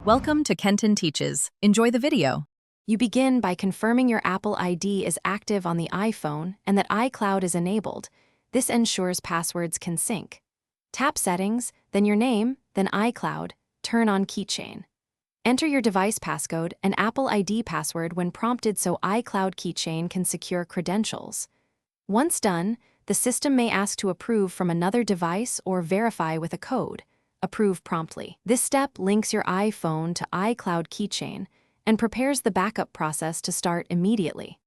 Welcome to Kenton Teaches. Enjoy the video. You begin by confirming your Apple ID is active on the iPhone and that iCloud is enabled. This ensures passwords can sync. Tap Settings, then your name, then iCloud, turn on Keychain. Enter your device passcode and Apple ID password when prompted so iCloud Keychain can secure credentials. Once done, the system may ask to approve from another device or verify with a code. Approve promptly. This step links your iPhone to iCloud Keychain and prepares the backup process to start immediately.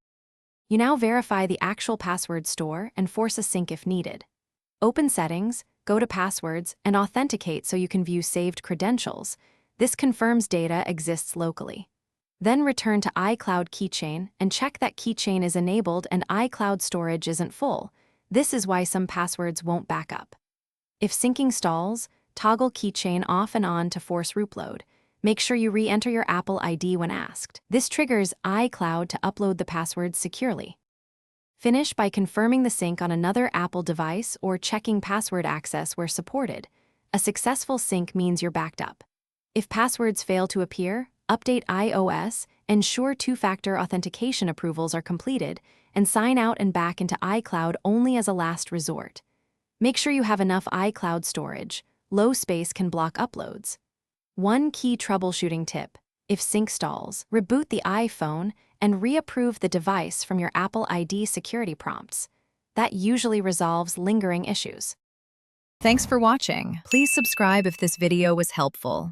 You now verify the actual password store and force a sync if needed. Open Settings, go to Passwords, and authenticate so you can view saved credentials. This confirms data exists locally. Then return to iCloud Keychain and check that Keychain is enabled and iCloud storage isn't full. This is why some passwords won't back up. If syncing stalls, toggle Keychain off and on to force rootload. Make sure you re-enter your Apple ID when asked. This triggers iCloud to upload the passwords securely. Finish by confirming the sync on another Apple device or checking password access where supported. A successful sync means you're backed up. If passwords fail to appear, update iOS, ensure two-factor authentication approvals are completed, and sign out and back into iCloud only as a last resort. Make sure you have enough iCloud storage. Low space can block uploads. One key troubleshooting tip: if sync stalls, reboot the iPhone and reapprove the device from your Apple ID security prompts. That usually resolves lingering issues. Thanks for watching. Please subscribe if this video was helpful.